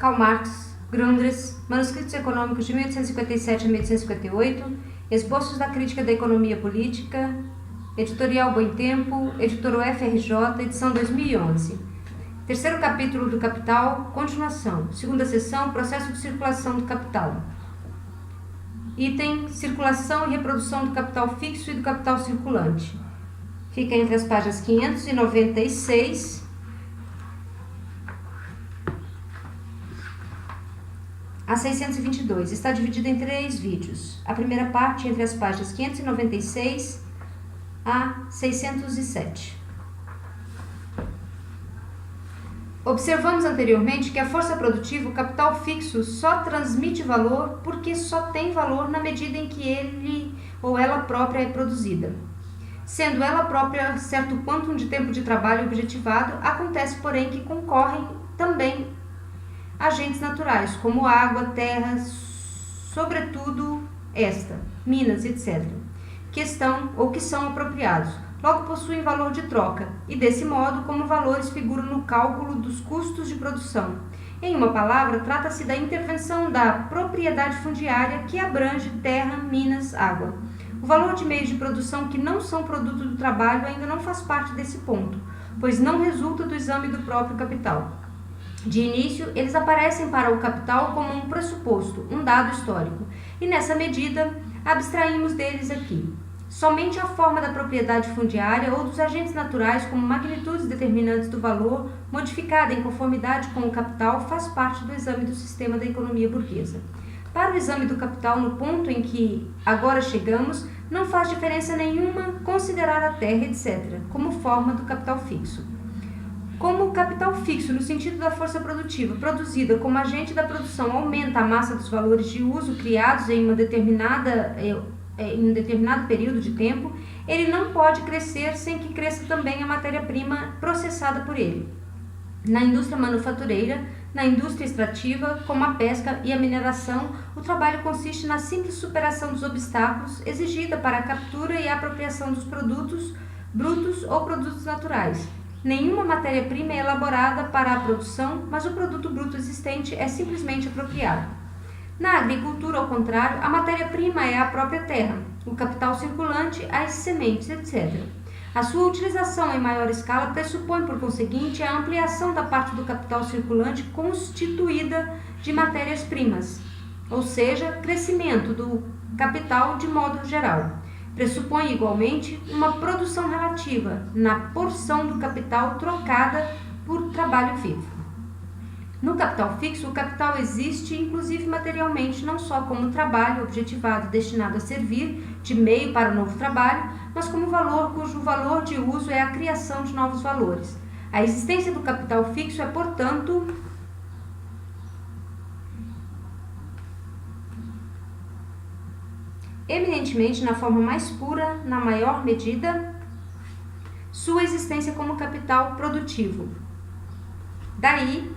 Karl Marx, Grundrisse, Manuscritos Econômicos de 1857 a 1858, Esboços da Crítica da Economia Política, Editorial Bom Tempo, Editora UFRJ, edição 2011. Terceiro capítulo do Capital, continuação. Segunda seção, processo de circulação do capital. Item, circulação e reprodução do capital fixo e do capital circulante. Fica entre as páginas 596 a 622. Está dividida em 3 vídeos. A primeira parte entre as páginas 596 a 607. Observamos anteriormente que a força produtiva, o capital fixo, só transmite valor porque só tem valor na medida em que ele ou ela própria é produzida. Sendo ela própria certo quantum de tempo de trabalho objetivado, acontece, porém, que concorrem também agentes naturais, como água, terra, sobretudo minas, etc., que são apropriados. Logo possuem valor de troca, e desse modo, como valores figuram no cálculo dos custos de produção. Em uma palavra, trata-se da intervenção da propriedade fundiária que abrange terra, minas, água. O valor de meios de produção que não são produto do trabalho ainda não faz parte desse ponto, pois não resulta do exame do próprio capital. De início, eles aparecem para o capital como um pressuposto, um dado histórico, e nessa medida, abstraímos deles aqui. Somente a forma da propriedade fundiária ou dos agentes naturais como magnitudes determinantes do valor, modificada em conformidade com o capital, faz parte do exame do sistema da economia burguesa. Para o exame do capital, no ponto em que agora chegamos, não faz diferença nenhuma considerar a terra, etc., como forma do capital fixo. Como o capital fixo, no sentido da força produtiva, produzida como agente da produção, aumenta a massa dos valores de uso criados em um determinado período de tempo, ele não pode crescer sem que cresça também a matéria-prima processada por ele. Na indústria manufatureira, na indústria extrativa, como a pesca e a mineração, o trabalho consiste na simples superação dos obstáculos exigida para a captura e a apropriação dos produtos brutos ou produtos naturais. Nenhuma matéria-prima é elaborada para a produção, mas o produto bruto existente é simplesmente apropriado. Na agricultura, ao contrário, a matéria-prima é a própria terra, o capital circulante, as sementes, etc. A sua utilização em maior escala pressupõe, por conseguinte, a ampliação da parte do capital circulante constituída de matérias-primas, ou seja, crescimento do capital de modo geral. Pressupõe, igualmente, uma produção relativa na porção do capital trocada por trabalho vivo. No capital fixo, o capital existe, inclusive materialmente, não só como trabalho objetivado destinado a servir de meio para o novo trabalho, mas como valor cujo valor de uso é a criação de novos valores. A existência do capital fixo é, portanto, eminentemente, na forma mais pura, na maior medida, sua existência como capital produtivo. Daí,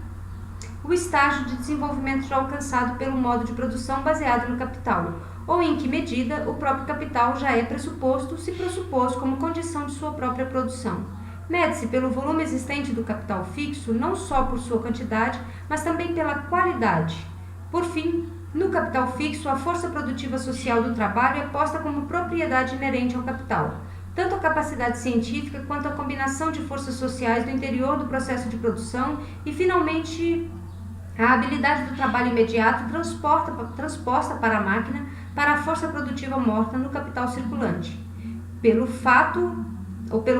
o estágio de desenvolvimento já alcançado pelo modo de produção baseado no capital, ou em que medida o próprio capital já é pressuposto, se pressupôs como condição de sua própria produção. Mede-se pelo volume existente do capital fixo, não só por sua quantidade, mas também pela qualidade. Por fim, no capital fixo, a força produtiva social do trabalho é posta como propriedade inerente ao capital. Tanto a capacidade científica quanto a combinação de forças sociais do interior do processo de produção e, finalmente, a habilidade do trabalho imediato transposta para a máquina, para a força produtiva morta no capital circulante. Pelo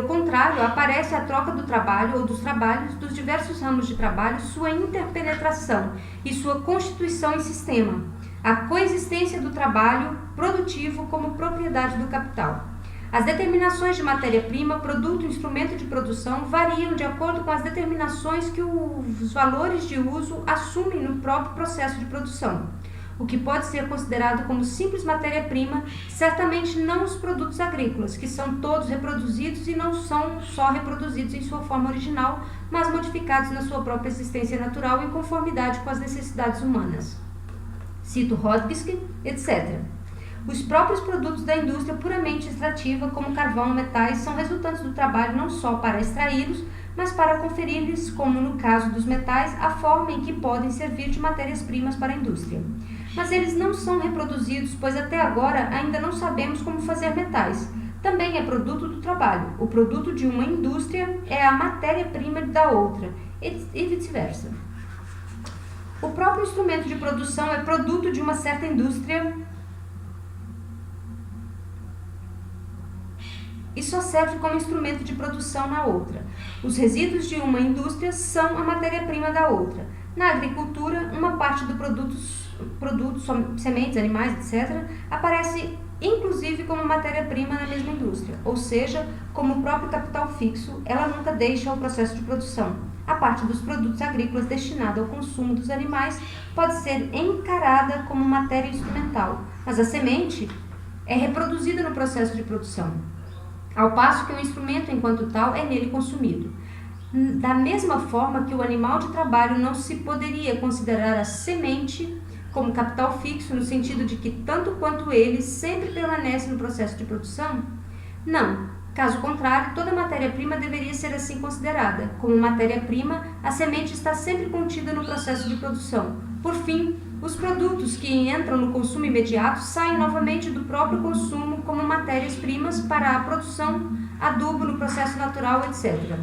contrário, aparece a troca do trabalho ou dos trabalhos dos diversos ramos de trabalho, sua interpenetração e sua constituição em sistema, a coexistência do trabalho produtivo como propriedade do capital. As determinações de matéria-prima, produto e instrumento de produção variam de acordo com as determinações que os valores de uso assumem no próprio processo de produção. O que pode ser considerado como simples matéria-prima, certamente não os produtos agrícolas, que são todos reproduzidos e não são só reproduzidos em sua forma original, mas modificados na sua própria existência natural em conformidade com as necessidades humanas. Cito Rodbisky, etc. Os próprios produtos da indústria puramente extrativa, como carvão, metais, são resultantes do trabalho não só para extraí-los, mas para conferir-lhes, como no caso dos metais, a forma em que podem servir de matérias-primas para a indústria. Mas eles não são reproduzidos, pois até agora ainda não sabemos como fazer metais. Também é produto do trabalho. O produto de uma indústria é a matéria-prima da outra, e vice-versa. O próprio instrumento de produção é produto de uma certa indústria e só serve como instrumento de produção na outra. Os resíduos de uma indústria são a matéria-prima da outra. Na agricultura, uma parte dos produtos, sementes, animais, etc., aparece inclusive como matéria-prima na mesma indústria, ou seja, como o próprio capital fixo, ela nunca deixa o processo de produção. A parte dos produtos agrícolas destinada ao consumo dos animais pode ser encarada como matéria instrumental, mas a semente é reproduzida no processo de produção, ao passo que o instrumento, enquanto tal, é nele consumido. Da mesma forma que o animal de trabalho não se poderia considerar a semente como capital fixo, no sentido de que, tanto quanto ele, sempre permanece no processo de produção? Não. Caso contrário, toda matéria-prima deveria ser assim considerada. Como matéria-prima, a semente está sempre contida no processo de produção. Por fim, os produtos que entram no consumo imediato saem novamente do próprio consumo como matérias-primas para a produção, adubo no processo natural, etc.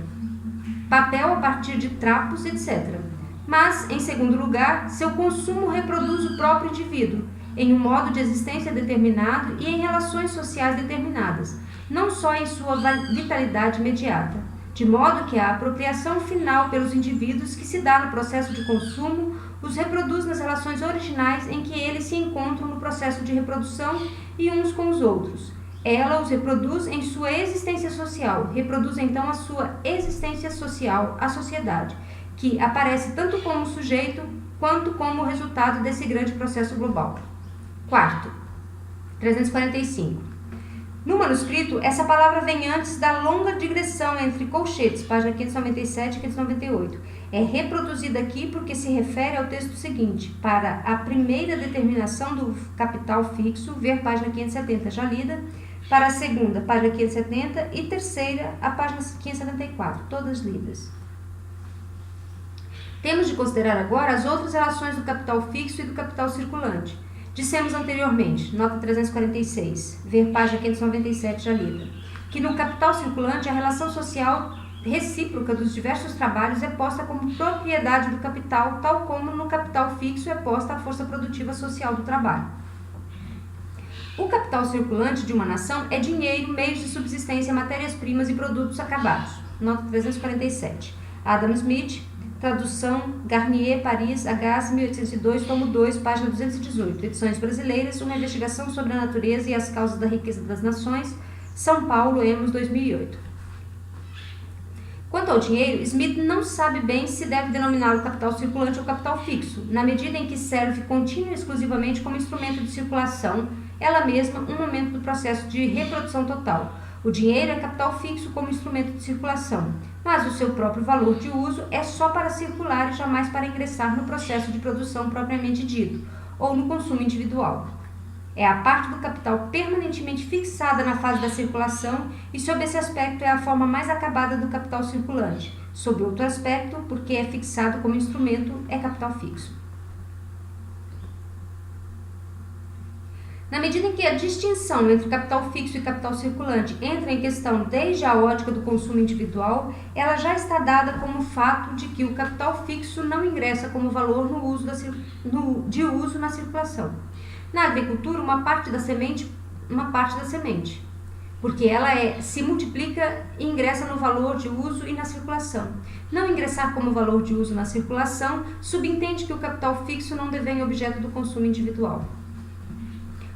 Papel a partir de trapos, etc. Mas, em segundo lugar, seu consumo reproduz o próprio indivíduo, em um modo de existência determinado e em relações sociais determinadas, não só em sua vitalidade imediata, de modo que a apropriação final pelos indivíduos que se dá no processo de consumo os reproduz nas relações originais em que eles se encontram no processo de reprodução e uns com os outros. Ela os reproduz em sua existência social, reproduz então a sua existência social, a sociedade, que aparece tanto como sujeito quanto como resultado desse grande processo global. Quarto, 345. No manuscrito, essa palavra vem antes da longa digressão entre colchetes, página 597 e 598. É reproduzida aqui porque se refere ao texto seguinte, para a primeira determinação do capital fixo, ver página 570 já lida, para a segunda, página 570, e terceira, a página 574, todas lidas. Temos de considerar agora as outras relações do capital fixo e do capital circulante. Dissemos anteriormente, nota 346, ver página 597 já lida, que no capital circulante a relação social recíproca dos diversos trabalhos é posta como propriedade do capital, tal como no capital fixo é posta a força produtiva social do trabalho. O capital circulante de uma nação é dinheiro, meios de subsistência, matérias-primas e produtos acabados. Nota 347. Adam Smith, tradução Garnier, Paris, Agassiz, 1802, tomo 2, página 218. Edições brasileiras, uma investigação sobre a natureza e as causas da riqueza das nações, São Paulo, Emos, 2008. Quanto ao dinheiro, Smith não sabe bem se deve denominar o capital circulante ou capital fixo, na medida em que serve contínua e exclusivamente como instrumento de circulação, ela mesma um momento do processo de reprodução total. O dinheiro é capital fixo como instrumento de circulação, mas o seu próprio valor de uso é só para circular e jamais para ingressar no processo de produção propriamente dito, ou no consumo individual. É a parte do capital permanentemente fixada na fase da circulação e, sob esse aspecto, é a forma mais acabada do capital circulante. Sob outro aspecto, porque é fixado como instrumento, é capital fixo. Na medida em que a distinção entre capital fixo e capital circulante entra em questão desde a ótica do consumo individual, ela já está dada como fato de que o capital fixo não ingressa como valor de uso na circulação. Na agricultura, uma parte da semente, porque ela se multiplica e ingressa no valor de uso e na circulação. Não ingressar como valor de uso na circulação subentende que o capital fixo não devém objeto do consumo individual.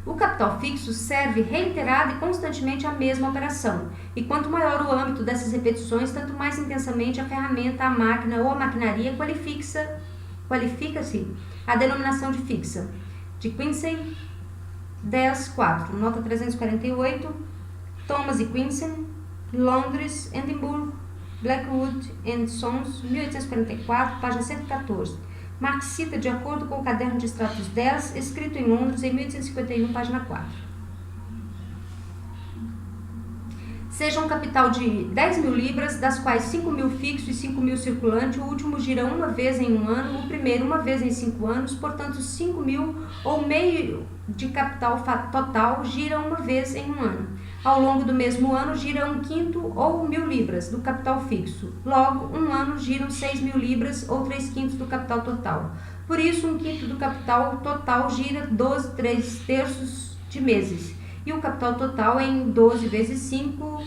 O capital fixo serve reiterada e constantemente a mesma operação, e quanto maior o âmbito dessas repetições, tanto mais intensamente a ferramenta, a máquina ou a maquinaria qualifica-se a denominação de fixa. De Quincey, 10.4, nota 348, Thomas e Quincey, Londres, Edimburgo, Blackwood and Sons, 1844, página 114. Marx cita de acordo com o caderno de extratos 10, escrito em Londres em 1851, página 4. seja um capital de 10 mil libras, das quais 5 mil fixo e 5 mil circulante, o último gira uma vez em um ano, o primeiro uma vez em 5 anos, portanto 5 mil ou meio de capital total gira uma vez em um ano. Ao longo do mesmo ano gira um quinto ou 1.000 libras do capital fixo. Logo, um ano giram 6 mil libras ou 3/5 do capital total. Por isso, um quinto do capital total gira 12 3/3 de meses. E o capital total em 12 vezes 5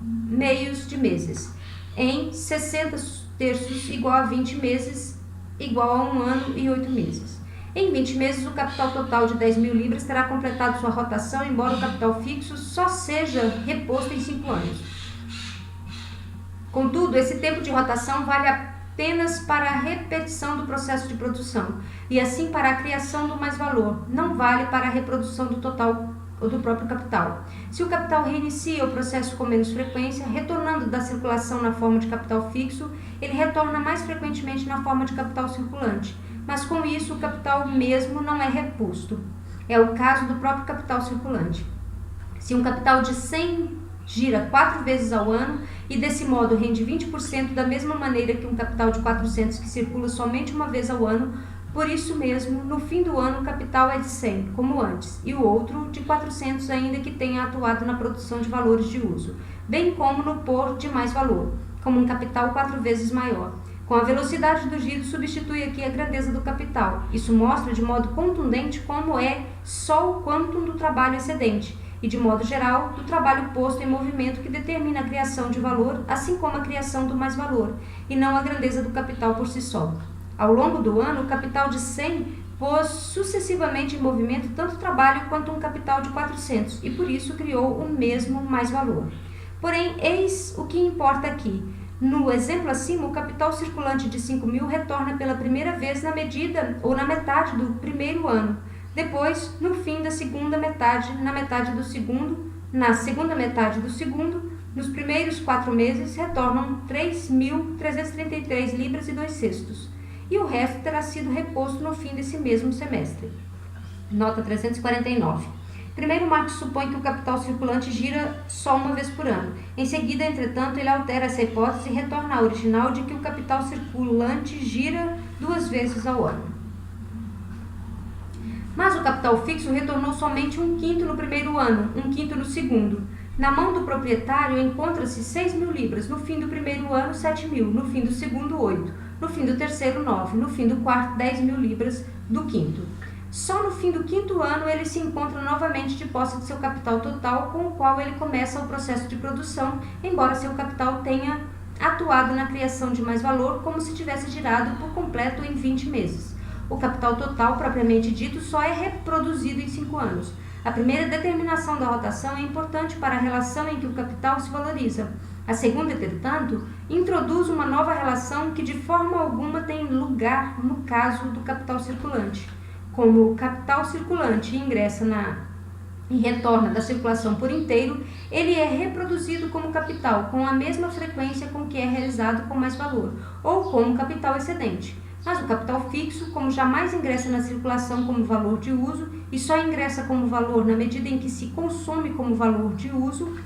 meios de meses. Em 60 terços igual a 20 meses, igual a um ano e 8 meses. Em 20 meses, o capital total de 10 mil libras terá completado sua rotação, embora o capital fixo só seja reposto em 5 anos. Contudo, esse tempo de rotação vale apenas para a repetição do processo de produção, e assim para a criação do mais-valor, não vale para a reprodução do total ou do próprio capital. Se o capital reinicia o processo com menos frequência, retornando da circulação na forma de capital fixo, ele retorna mais frequentemente na forma de capital circulante, mas com isso o capital mesmo não é reposto. É o caso do próprio capital circulante. Se um capital de 100 gira 4 vezes ao ano e desse modo rende 20% da mesma maneira que um capital de 400 que circula somente uma vez ao ano, por isso mesmo, no fim do ano o capital é de 100, como antes, e o outro de 400 ainda que tenha atuado na produção de valores de uso, bem como no pôr de mais valor, como um capital 4 vezes maior. Com a velocidade do giro, substitui aqui a grandeza do capital. Isso mostra de modo contundente como é só o quantum do trabalho excedente, e de modo geral, do trabalho posto em movimento que determina a criação de valor, assim como a criação do mais valor, e não a grandeza do capital por si só. Ao longo do ano, o capital de 100 pôs sucessivamente em movimento tanto trabalho quanto um capital de 400 e por isso criou o mesmo mais-valor. Porém, eis o que importa aqui. No exemplo acima, o capital circulante de 5 mil retorna pela primeira vez na medida ou na metade do primeiro ano. Depois, no fim da segunda metade, na segunda metade do segundo, nos primeiros 4 meses, retornam 3.333 libras e 2 sextos. E o resto terá sido reposto no fim desse mesmo semestre. Nota 349. Primeiro, Marx supõe que o capital circulante gira só uma vez por ano. Em seguida, entretanto, ele altera essa hipótese e retorna à original de que o capital circulante gira 2 vezes ao ano. Mas o capital fixo retornou somente 1/5 no primeiro ano, 1/5 no segundo. Na mão do proprietário encontra-se 6 mil libras, no fim do primeiro ano 7 mil, no fim do segundo 8, no fim do terceiro 9, no fim do quarto 10 mil libras do quinto. Só no fim do quinto ano ele se encontra novamente de posse de seu capital total, com o qual ele começa o processo de produção, embora seu capital tenha atuado na criação de mais valor como se tivesse girado por completo em 20 meses. O capital total, propriamente dito, só é reproduzido em 5 anos. A primeira determinação da rotação é importante para a relação em que o capital se valoriza. A segunda, entretanto, introduz uma nova relação que de forma alguma tem lugar no caso do capital circulante. Como o capital circulante ingressa e retorna da circulação por inteiro, ele é reproduzido como capital com a mesma frequência com que é realizado com mais valor, ou como capital excedente. Mas o capital fixo, como jamais ingressa na circulação como valor de uso e só ingressa como valor na medida em que se consome como valor de uso,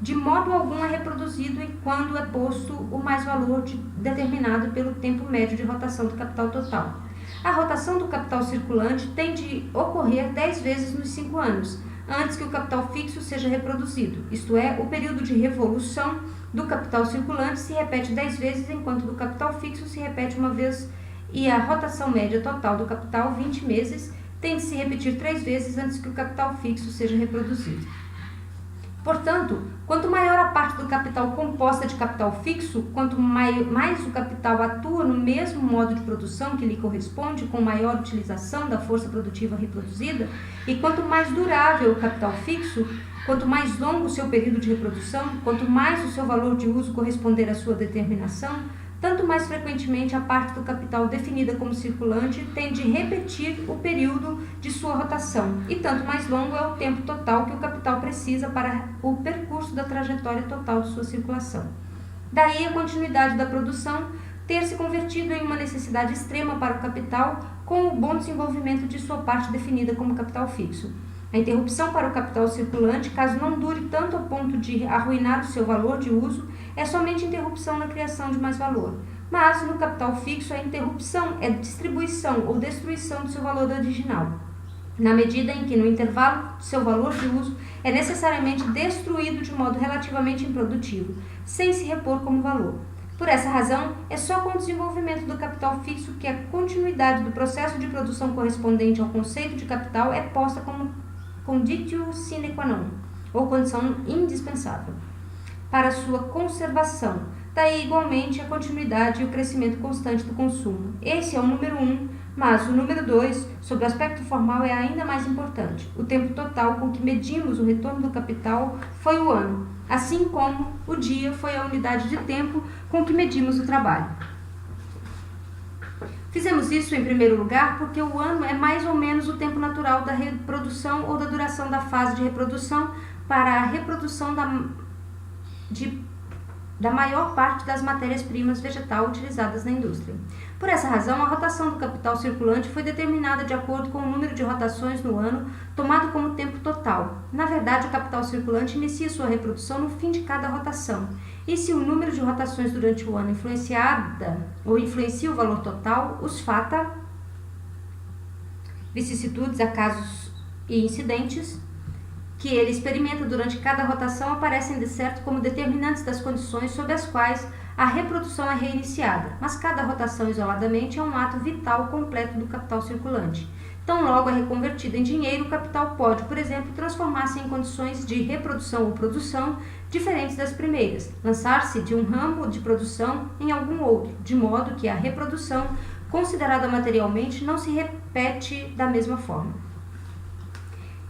de modo algum é reproduzido quando é posto o mais-valor determinado pelo tempo médio de rotação do capital total. A rotação do capital circulante tem de ocorrer 10 vezes nos 5 anos, antes que o capital fixo seja reproduzido, isto é, o período de revolução do capital circulante se repete 10 vezes, enquanto do capital fixo se repete uma vez, e a rotação média total do capital, 20 meses, tem de se repetir 3 vezes antes que o capital fixo seja reproduzido. Portanto, quanto maior a parte do capital composta de capital fixo, quanto mais o capital atua no mesmo modo de produção que lhe corresponde, com maior utilização da força produtiva reproduzida, e quanto mais durável o capital fixo, quanto mais longo o seu período de reprodução, quanto mais o seu valor de uso corresponder à sua determinação, tanto mais frequentemente a parte do capital definida como circulante tem de repetir o período de sua rotação, e tanto mais longo é o tempo total que o capital precisa para o percurso da trajetória total de sua circulação. Daí a continuidade da produção ter se convertido em uma necessidade extrema para o capital com o bom desenvolvimento de sua parte definida como capital fixo. A interrupção para o capital circulante, caso não dure tanto a ponto de arruinar o seu valor de uso, é somente interrupção na criação de mais valor. Mas, no capital fixo, a interrupção é distribuição ou destruição do seu valor original, na medida em que, no intervalo, seu valor de uso é necessariamente destruído de modo relativamente improdutivo, sem se repor como valor. Por essa razão, é só com o desenvolvimento do capital fixo que a continuidade do processo de produção correspondente ao conceito de capital é posta como conditio sine qua non, ou condição indispensável, para sua conservação. Daí, igualmente, a continuidade e o crescimento constante do consumo. Esse é o número 1, mas o número 2, sob o aspecto formal, é ainda mais importante. O tempo total com que medimos o retorno do capital foi o ano, assim como o dia foi a unidade de tempo com que medimos o trabalho. Fizemos isso, em primeiro lugar, porque o ano é mais ou menos o tempo natural da reprodução ou da duração da fase de reprodução para a reprodução da maior parte das matérias-primas vegetal utilizadas na indústria. Por essa razão, a rotação do capital circulante foi determinada de acordo com o número de rotações no ano, tomado como tempo total. Na verdade, o capital circulante inicia sua reprodução no fim de cada rotação. E se o número de rotações durante o ano influencia o valor total, os fata, vicissitudes, acasos e incidentes, que ele experimenta durante cada rotação aparecem de certo como determinantes das condições sob as quais a reprodução é reiniciada, mas cada rotação isoladamente é um ato vital completo do capital circulante. Tão logo é reconvertido em dinheiro, o capital pode, por exemplo, transformar-se em condições de reprodução ou produção diferentes das primeiras, lançar-se de um ramo de produção em algum outro, de modo que a reprodução, considerada materialmente, não se repete da mesma forma.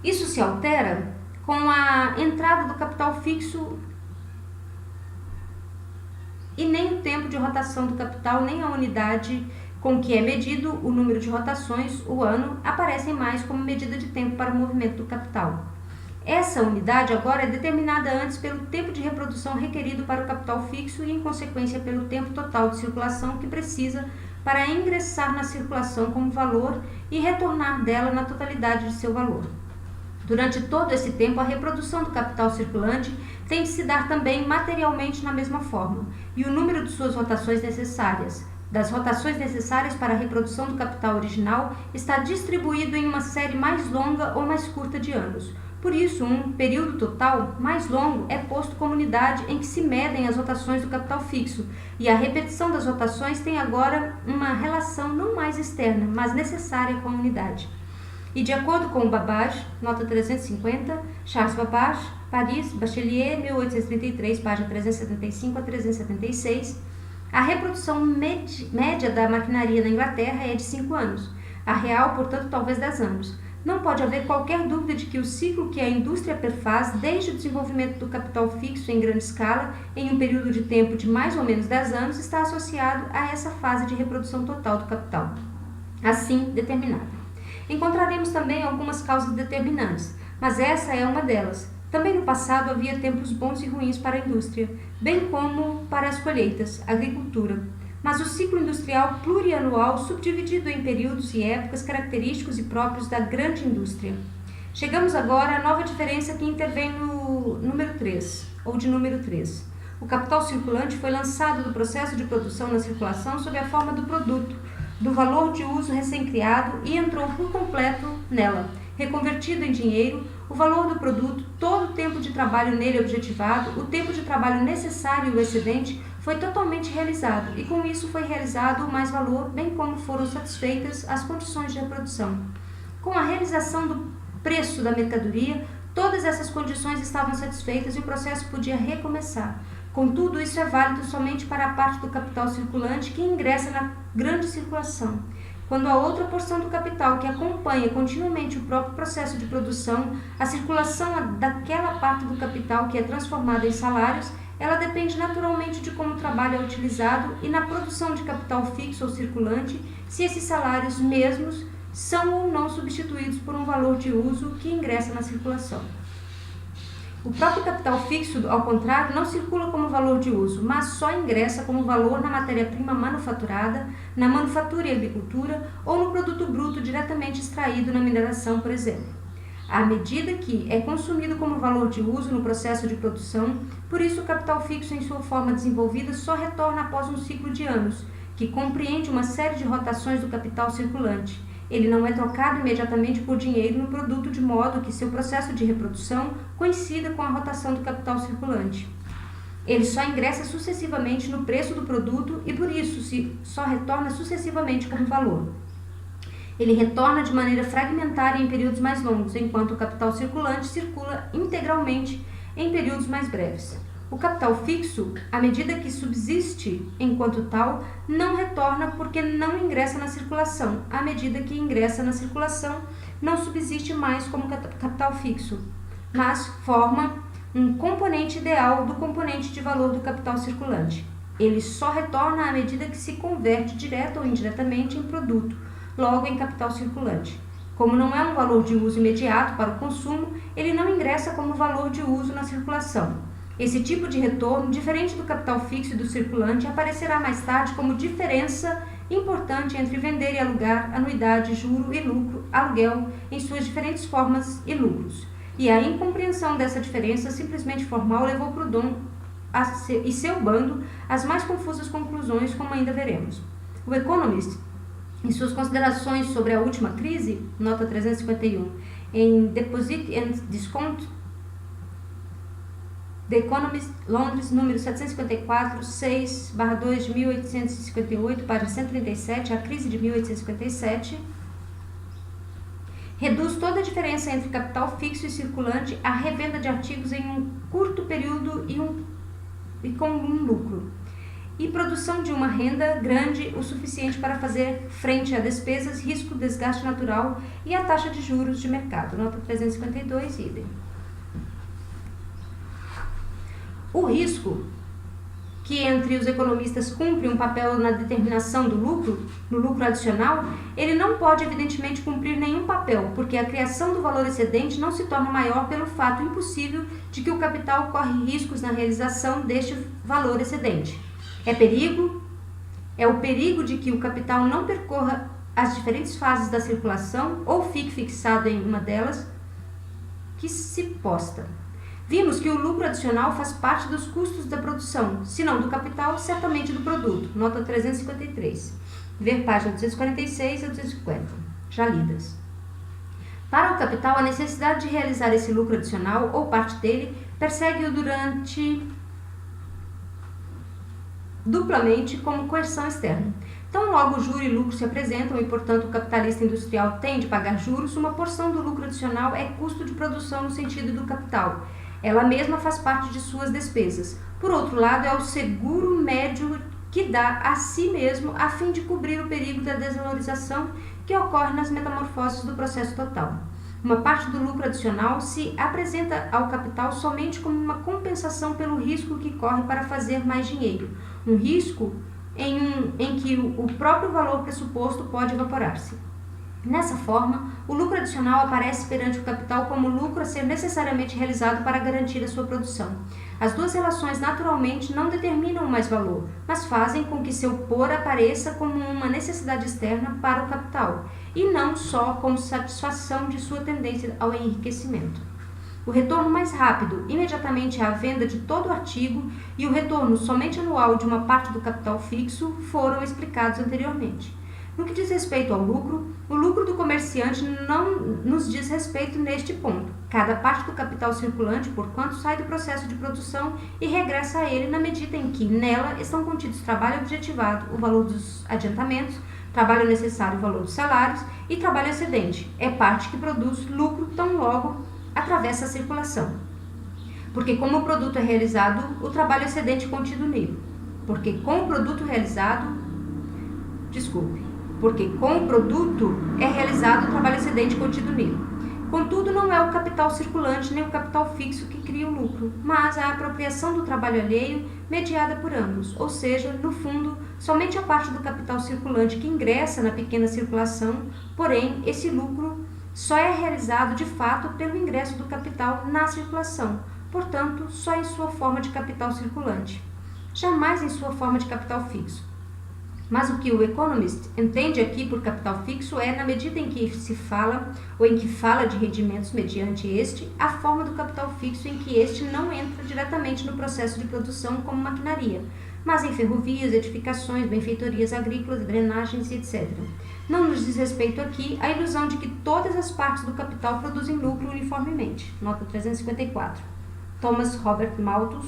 Isso se altera com a entrada do capital fixo e nem o tempo de rotação do capital, nem a unidade com que é medido o número de rotações, o ano, aparecem mais como medida de tempo para o movimento do capital. Essa unidade agora é determinada antes pelo tempo de reprodução requerido para o capital fixo e, em consequência, pelo tempo total de circulação que precisa para ingressar na circulação como valor e retornar dela na totalidade de seu valor. Durante todo esse tempo, a reprodução do capital circulante tem de se dar também materialmente na mesma forma, e o número de suas rotações necessárias, das rotações necessárias para a reprodução do capital original, está distribuído em uma série mais longa ou mais curta de anos. Por isso, um período total mais longo é posto como unidade em que se medem as rotações do capital fixo, e a repetição das rotações tem agora uma relação não mais externa, mas necessária com a unidade. E de acordo com o Babbage, nota 350, Charles Babbage, Paris, Bachelier, 1833, página 375 a 376, a reprodução média da maquinaria na Inglaterra é de 5 anos, a real, portanto, talvez 10 anos. Não pode haver qualquer dúvida de que o ciclo que a indústria perfaz desde o desenvolvimento do capital fixo em grande escala, em um período de tempo de mais ou menos 10 anos, está associado a essa fase de reprodução total do capital, assim determinada. Encontraremos também algumas causas determinantes, mas essa é uma delas. Também no passado havia tempos bons e ruins para a indústria, bem como para as colheitas, agricultura. Mas o ciclo industrial plurianual subdividido em períodos e épocas característicos e próprios da grande indústria. Chegamos agora à nova diferença que intervém no número 3, ou de número 3. O capital circulante foi lançado do processo de produção na circulação sob a forma do produto, do valor de uso recém-criado e entrou por completo nela, reconvertido em dinheiro, o valor do produto, todo o tempo de trabalho nele objetivado, o tempo de trabalho necessário e o excedente foi totalmente realizado, e com isso foi realizado o mais-valor, bem como foram satisfeitas as condições de reprodução. Com a realização do preço da mercadoria, todas essas condições estavam satisfeitas e o processo podia recomeçar. Contudo, isso é válido somente para a parte do capital circulante que ingressa na grande circulação. Quando a outra porção do capital que acompanha continuamente o próprio processo de produção, a circulação daquela parte do capital que é transformada em salários, ela depende naturalmente de como o trabalho é utilizado e na produção de capital fixo ou circulante, se esses salários mesmos são ou não substituídos por um valor de uso que ingressa na circulação. O próprio capital fixo, ao contrário, não circula como valor de uso, mas só ingressa como valor na matéria-prima manufaturada, na manufatura e agricultura ou no produto bruto diretamente extraído na mineração, por exemplo. à medida que é consumido como valor de uso no processo de produção. Por isso, o capital fixo em sua forma desenvolvida só retorna após um ciclo de anos, que compreende uma série de rotações do capital circulante. Ele não é trocado imediatamente por dinheiro no produto, de modo que seu processo de reprodução coincida com a rotação do capital circulante. Ele só ingressa sucessivamente no preço do produto e, por isso, só retorna sucessivamente como valor. Ele retorna de maneira fragmentária em períodos mais longos, enquanto o capital circulante circula integralmente em períodos mais breves. O capital fixo, à medida que subsiste enquanto tal, não retorna porque não ingressa na circulação. À medida que ingressa na circulação, não subsiste mais como capital fixo, mas forma um componente ideal do componente de valor do capital circulante. Ele só retorna à medida que se converte direta ou indiretamente em produto, logo em capital circulante. Como não é um valor de uso imediato para o consumo, ele não ingressa como valor de uso na circulação. Esse tipo de retorno, diferente do capital fixo e do circulante, aparecerá mais tarde como diferença importante entre vender e alugar, anuidade, juro e lucro, aluguel, em suas diferentes formas e lucros. E a incompreensão dessa diferença simplesmente formal levou Proudhon e seu bando às mais confusas conclusões, como ainda veremos. O Economist, em suas considerações sobre a última crise, nota 351, em Deposit and Discount, The Economist, Londres, número 754, 6/2 de 1858, página 137, a crise de 1857, reduz toda a diferença entre capital fixo e circulante à revenda de artigos em um curto período e com um lucro, e produção de uma renda grande o suficiente para fazer frente a despesas, risco, desgaste natural e a taxa de juros de mercado. Nota 352, idem. O risco, que entre os economistas cumpre um papel na determinação do lucro, no lucro adicional, ele não pode evidentemente cumprir nenhum papel, porque a criação do valor excedente não se torna maior pelo fato impossível de que o capital corre riscos na realização deste valor excedente. É o perigo de que o capital não percorra as diferentes fases da circulação ou fique fixado em uma delas que se posta. Vimos que o lucro adicional faz parte dos custos da produção, se não do capital, certamente do produto. Nota 353. Ver página 246 a 250, já lidas. Para o capital, a necessidade de realizar esse lucro adicional, ou parte dele, persegue-o duplamente como coerção externa. Então, logo o juro e lucro se apresentam e, portanto, o capitalista industrial tem de pagar juros, uma porção do lucro adicional é custo de produção no sentido do capital. Ela mesma faz parte de suas despesas. Por outro lado, é o seguro médio que dá a si mesmo a fim de cobrir o perigo da desvalorização que ocorre nas metamorfoses do processo total. Uma parte do lucro adicional se apresenta ao capital somente como uma compensação pelo risco que corre para fazer mais dinheiro, um risco em que o próprio valor pressuposto pode evaporar-se. Nessa forma, o lucro adicional aparece perante o capital como lucro a ser necessariamente realizado para garantir a sua produção. As duas relações naturalmente não determinam mais valor, mas fazem com que seu por apareça como uma necessidade externa para o capital, e não só como satisfação de sua tendência ao enriquecimento. O retorno mais rápido, imediatamente à venda de todo o artigo, e o retorno somente anual de uma parte do capital fixo foram explicados anteriormente. No que diz respeito ao lucro, o lucro do comerciante não nos diz respeito neste ponto. Cada parte do capital circulante, porquanto, sai do processo de produção e regressa a ele na medida em que nela estão contidos trabalho objetivado, o valor dos adiantamentos, trabalho necessário, o valor dos salários e trabalho excedente. É parte que produz lucro tão logo atravessa a circulação. Porque como o produto é realizado, o trabalho excedente contido nele. Porque com o produto é realizado o trabalho excedente contido nele. Contudo, não é o capital circulante nem o capital fixo que cria o lucro, mas a apropriação do trabalho alheio mediada por ambos, ou seja, no fundo, somente a parte do capital circulante que ingressa na pequena circulação, porém, esse lucro só é realizado de fato pelo ingresso do capital na circulação, portanto, só em sua forma de capital circulante, jamais em sua forma de capital fixo. Mas o que o Economist entende aqui por capital fixo é, na medida em que se fala, ou em que fala de rendimentos mediante este, a forma do capital fixo em que este não entra diretamente no processo de produção como maquinaria, mas em ferrovias, edificações, benfeitorias agrícolas, drenagens e etc. Não nos diz respeito aqui a ilusão de que todas as partes do capital produzem lucro uniformemente. Nota 354. Thomas Robert Malthus,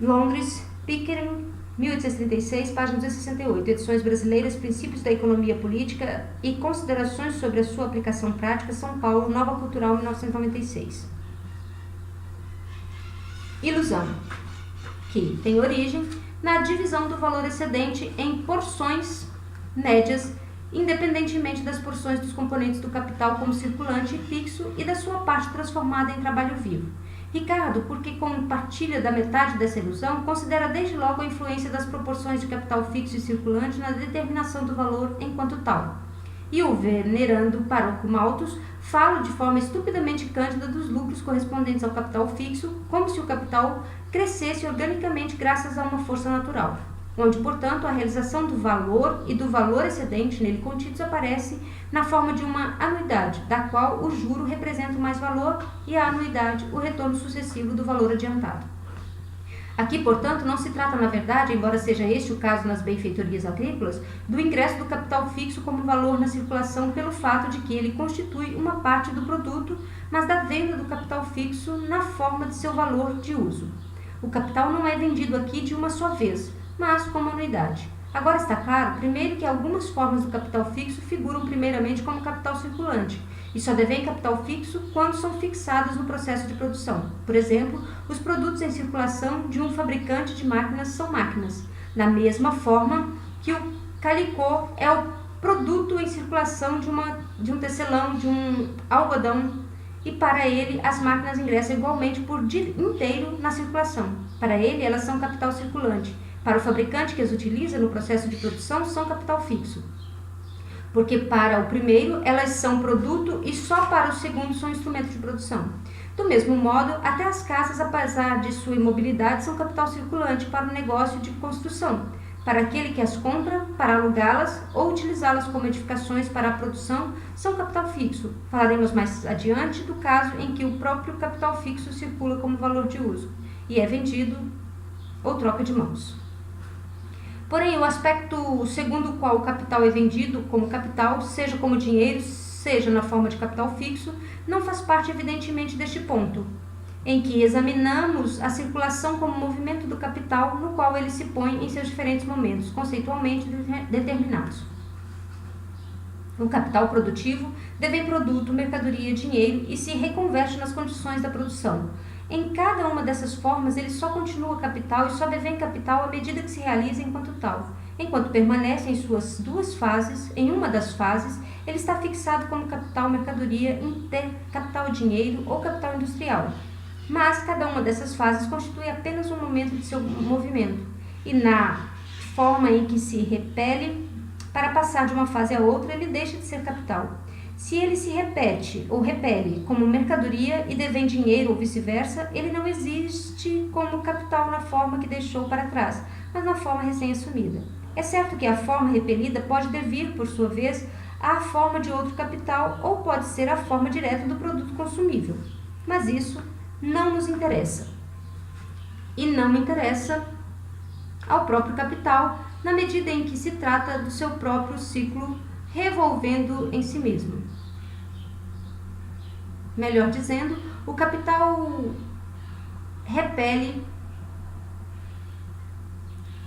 Londres, Pickering, 1836, página 268, edições brasileiras, Princípios da Economia Política e Considerações sobre a sua aplicação prática, São Paulo, Nova Cultural, 1996. Ilusão, que tem origem na divisão do valor excedente em porções médias, independentemente das porções dos componentes do capital como circulante e fixo e da sua parte transformada em trabalho vivo. Ricardo, porque compartilha da metade dessa ilusão, considera desde logo a influência das proporções de capital fixo e circulante na determinação do valor enquanto tal. E o venerando Paroco Malthus fala de forma estupidamente cândida dos lucros correspondentes ao capital fixo, como se o capital crescesse organicamente graças a uma força natural, onde, portanto, a realização do valor e do valor excedente nele contidos aparece na forma de uma anuidade, da qual o juro representa o mais valor e a anuidade o retorno sucessivo do valor adiantado. Aqui, portanto, não se trata, na verdade, embora seja este o caso nas benfeitorias agrícolas, do ingresso do capital fixo como valor na circulação pelo fato de que ele constitui uma parte do produto, mas da venda do capital fixo na forma de seu valor de uso. O capital não é vendido aqui de uma só vez, mas como anuidade. Agora está claro, primeiro, que algumas formas do capital fixo figuram primeiramente como capital circulante e só devem capital fixo quando são fixadas no processo de produção. Por exemplo, os produtos em circulação de um fabricante de máquinas são máquinas, da mesma forma que o calicô é o produto em circulação de um tecelão, de um algodão, e para ele as máquinas ingressam igualmente por dia inteiro na circulação. Para ele, elas são capital circulante. Para o fabricante que as utiliza no processo de produção, são capital fixo. Porque para o primeiro, elas são produto e só para o segundo são instrumento de produção. Do mesmo modo, até as casas, apesar de sua imobilidade, são capital circulante para o negócio de construção, para aquele que as compra, para alugá-las ou utilizá-las como edificações para a produção, são capital fixo. Falaremos mais adiante do caso em que o próprio capital fixo circula como valor de uso e é vendido ou troca de mãos. Porém, o aspecto segundo o qual o capital é vendido como capital, seja como dinheiro, seja na forma de capital fixo, não faz parte evidentemente deste ponto, em que examinamos a circulação como movimento do capital no qual ele se põe em seus diferentes momentos, conceitualmente determinados. O capital produtivo devém produto, mercadoria, dinheiro e se reconverte nas condições da produção. Em cada uma dessas formas, ele só continua capital e só devém capital à medida que se realiza enquanto tal. Enquanto permanece em suas duas fases, em uma das fases, ele está fixado como capital, mercadoria, capital dinheiro ou capital industrial. Mas cada uma dessas fases constitui apenas um momento de seu movimento, e na forma em que se repele, para passar de uma fase a outra, ele deixa de ser capital. Se ele se repete ou repele como mercadoria e devém dinheiro ou vice-versa, ele não existe como capital na forma que deixou para trás, mas na forma recém-assumida. É certo que a forma repelida pode devir, por sua vez, à forma de outro capital ou pode ser a forma direta do produto consumível. Mas isso não nos interessa. E não interessa ao próprio capital, na medida em que se trata do seu próprio ciclo revolvendo em si mesmo. Melhor dizendo, o capital repele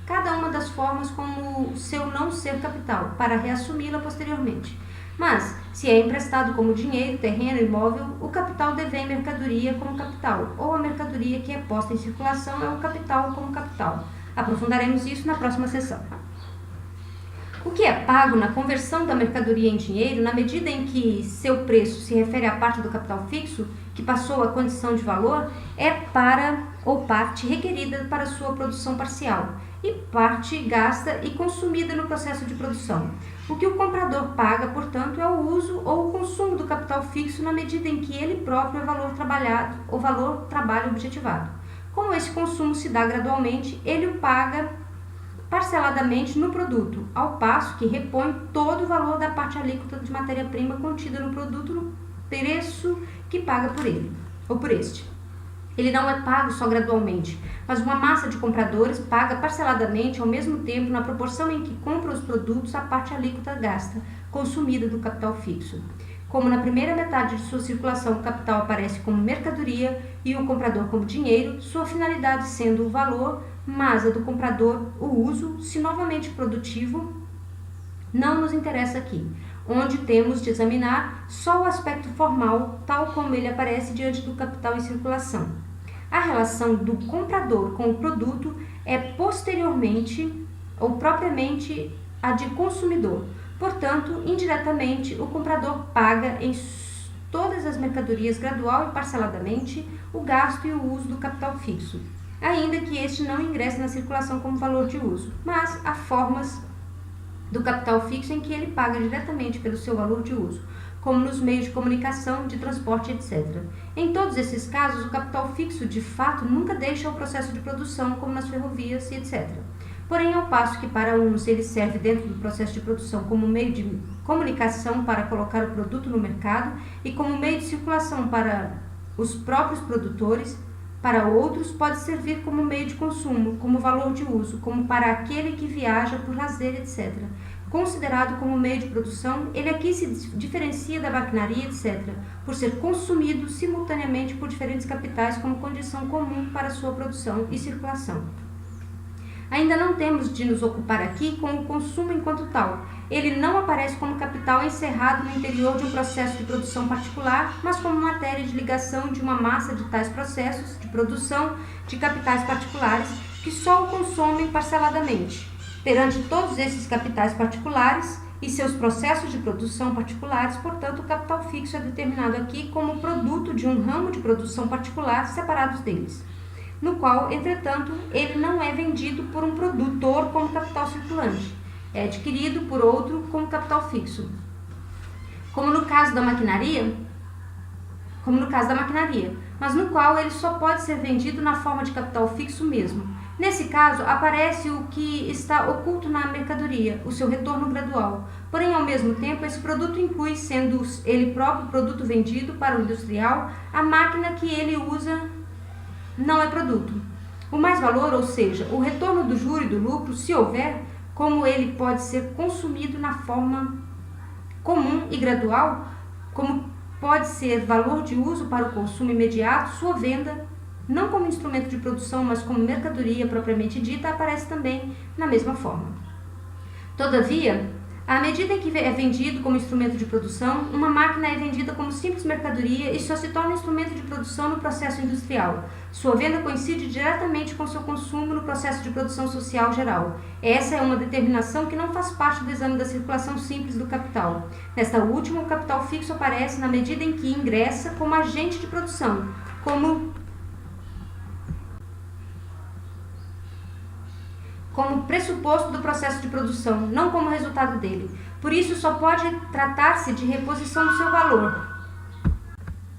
cada uma das formas como seu não ser capital, para reassumi-la posteriormente. Mas, se é emprestado como dinheiro, terreno, imóvel, o capital devém mercadoria como capital, ou a mercadoria que é posta em circulação é o capital como capital. Aprofundaremos isso na próxima sessão. O que é pago na conversão da mercadoria em dinheiro, na medida em que seu preço se refere à parte do capital fixo, que passou à condição de valor, é para ou parte requerida para sua produção parcial, e parte gasta e consumida no processo de produção. O que o comprador paga, portanto, é o uso ou o consumo do capital fixo na medida em que ele próprio é valor trabalhado ou valor trabalho objetivado. Como esse consumo se dá gradualmente, ele o paga parceladamente no produto, ao passo que repõe todo o valor da parte alíquota de matéria-prima contida no produto no preço que paga por ele, ou por este. Ele não é pago só gradualmente, mas uma massa de compradores paga parceladamente ao mesmo tempo na proporção em que compra os produtos a parte alíquota gasta, consumida do capital fixo. Como na primeira metade de sua circulação o capital aparece como mercadoria e o comprador como dinheiro, sua finalidade sendo o valor, mas a do comprador o uso, se novamente produtivo, não nos interessa aqui, onde temos de examinar só o aspecto formal, tal como ele aparece diante do capital em circulação. A relação do comprador com o produto é posteriormente ou propriamente a de consumidor. Portanto, indiretamente, o comprador paga em todas as mercadorias gradual e parceladamente o gasto e o uso do capital fixo, ainda que este não ingresse na circulação como valor de uso, mas há formas do capital fixo em que ele paga diretamente pelo seu valor de uso, como nos meios de comunicação, de transporte, etc. Em todos esses casos, o capital fixo, de fato, nunca deixa o processo de produção, como nas ferrovias e etc. Porém, ao passo que para uns ele serve dentro do processo de produção como meio de comunicação para colocar o produto no mercado e como meio de circulação para os próprios produtores, para outros pode servir como meio de consumo, como valor de uso, como para aquele que viaja por lazer, etc. Considerado como meio de produção, ele aqui se diferencia da maquinaria, etc., por ser consumido simultaneamente por diferentes capitais como condição comum para sua produção e circulação. Ainda não temos de nos ocupar aqui com o consumo enquanto tal. Ele não aparece como capital encerrado no interior de um processo de produção particular, mas como matéria de ligação de uma massa de tais processos de produção de capitais particulares que só o consomem parceladamente. Perante todos esses capitais particulares e seus processos de produção particulares, portanto, o capital fixo é determinado aqui como produto de um ramo de produção particular separados deles, no qual, entretanto, ele não é vendido por um produtor como capital circulante, é adquirido por outro como capital fixo. Como no caso da maquinaria, mas no qual ele só pode ser vendido na forma de capital fixo mesmo. Nesse caso, aparece o que está oculto na mercadoria, o seu retorno gradual. Porém, ao mesmo tempo, esse produto inclui, sendo ele próprio produto vendido para o industrial, a máquina que ele usa não é produto. O mais-valor, ou seja, o retorno do juro e do lucro, se houver, como ele pode ser consumido na forma comum e gradual, como pode ser valor de uso para o consumo imediato, sua venda, não como instrumento de produção, mas como mercadoria propriamente dita, aparece também na mesma forma. Todavia, à medida em que é vendido como instrumento de produção, uma máquina é vendida como simples mercadoria e só se torna instrumento de produção no processo industrial. Sua venda coincide diretamente com seu consumo no processo de produção social geral. Essa é uma determinação que não faz parte do exame da circulação simples do capital. Nesta última, o capital fixo aparece na medida em que ingressa como agente de produção, como pressuposto do processo de produção, não como resultado dele. Por isso, só pode tratar-se de reposição do seu valor.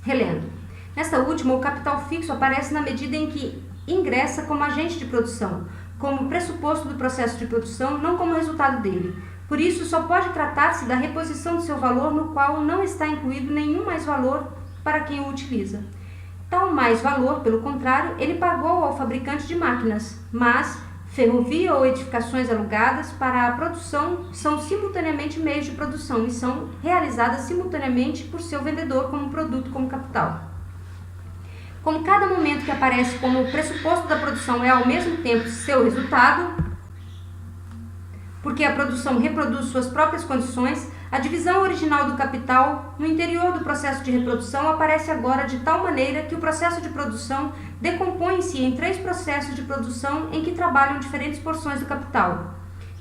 Relendo. Nesta última, o capital fixo aparece na medida em que ingressa como agente de produção, como pressuposto do processo de produção, não como resultado dele. Por isso, só pode tratar-se da reposição do seu valor, no qual não está incluído nenhum mais-valor para quem o utiliza. Tal mais-valor, pelo contrário, ele pagou ao fabricante de máquinas, mas ferrovia ou edificações alugadas para a produção são simultaneamente meios de produção e são realizadas simultaneamente por seu vendedor como produto, como capital. Como cada momento que aparece como pressuposto da produção é ao mesmo tempo seu resultado, porque a produção reproduz suas próprias condições, a divisão original do capital no interior do processo de reprodução aparece agora de tal maneira que o processo de produção decompõe-se em 3 processos de produção em que trabalham diferentes porções do capital,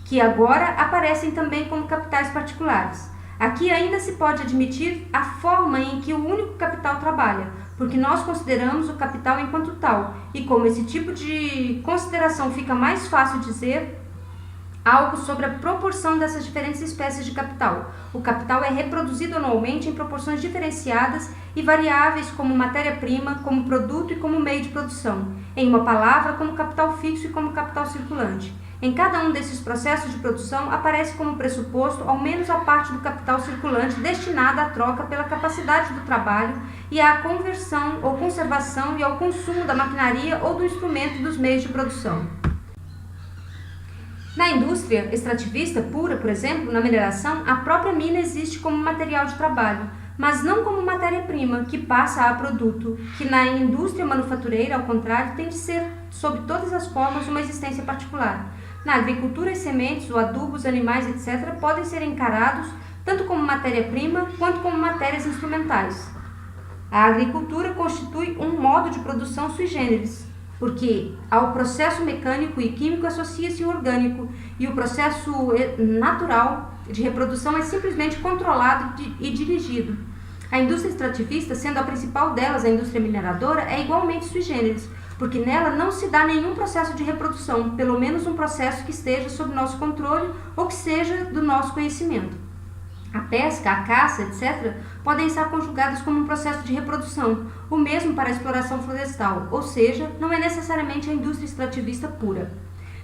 que agora aparecem também como capitais particulares. Aqui ainda se pode admitir a forma em que o único capital trabalha, porque nós consideramos o capital enquanto tal, e como esse tipo de consideração fica mais fácil dizer algo sobre a proporção dessas diferentes espécies de capital. O capital é reproduzido anualmente em proporções diferenciadas e variáveis como matéria-prima, como produto e como meio de produção. Em uma palavra, como capital fixo e como capital circulante. Em cada um desses processos de produção aparece como pressuposto ao menos a parte do capital circulante destinada à troca pela capacidade do trabalho e à conversão ou conservação e ao consumo da maquinaria ou do instrumento dos meios de produção. Na indústria extrativista pura, por exemplo, na mineração, a própria mina existe como material de trabalho, mas não como matéria-prima que passa a produto, que na indústria manufatureira, ao contrário, tem de ser, sob todas as formas, uma existência particular. Na agricultura, as sementes, o adubo, os animais, etc., podem ser encarados tanto como matéria-prima quanto como matérias instrumentais. A agricultura constitui um modo de produção sui generis, porque ao processo mecânico e químico associa-se o orgânico, e o processo natural de reprodução é simplesmente controlado e dirigido. A indústria extrativista, sendo a principal delas a indústria mineradora, é igualmente sui generis, porque nela não se dá nenhum processo de reprodução, pelo menos um processo que esteja sob nosso controle ou que seja do nosso conhecimento. A pesca, a caça, etc., podem estar conjugadas como um processo de reprodução, o mesmo para a exploração florestal, ou seja, não é necessariamente a indústria extrativista pura.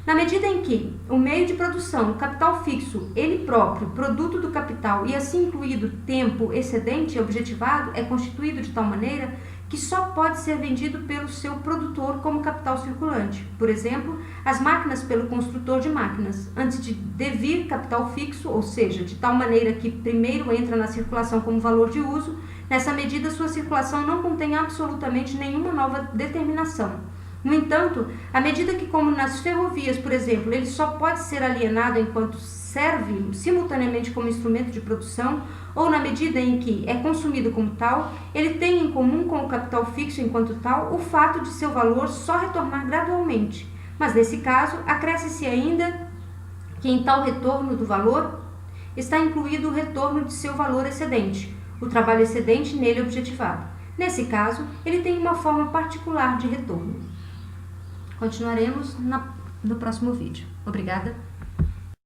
Na medida em que o meio de produção, o capital fixo, ele próprio, produto do capital e assim incluído tempo excedente e objetivado, é constituído de tal maneira que só pode ser vendido pelo seu produtor como capital circulante. Por exemplo, as máquinas pelo construtor de máquinas, antes de devir capital fixo, ou seja, de tal maneira que primeiro entra na circulação como valor de uso, nessa medida sua circulação não contém absolutamente nenhuma nova determinação. No entanto, à medida que, como nas ferrovias, por exemplo, ele só pode ser alienado enquanto serve simultaneamente como instrumento de produção, ou na medida em que é consumido como tal, ele tem em comum com o capital fixo enquanto tal o fato de seu valor só retornar gradualmente. Mas nesse caso, acresce-se ainda que em tal retorno do valor está incluído o retorno de seu valor excedente, o trabalho excedente nele objetivado. Nesse caso, ele tem uma forma particular de retorno. Continuaremos no próximo vídeo. Obrigada.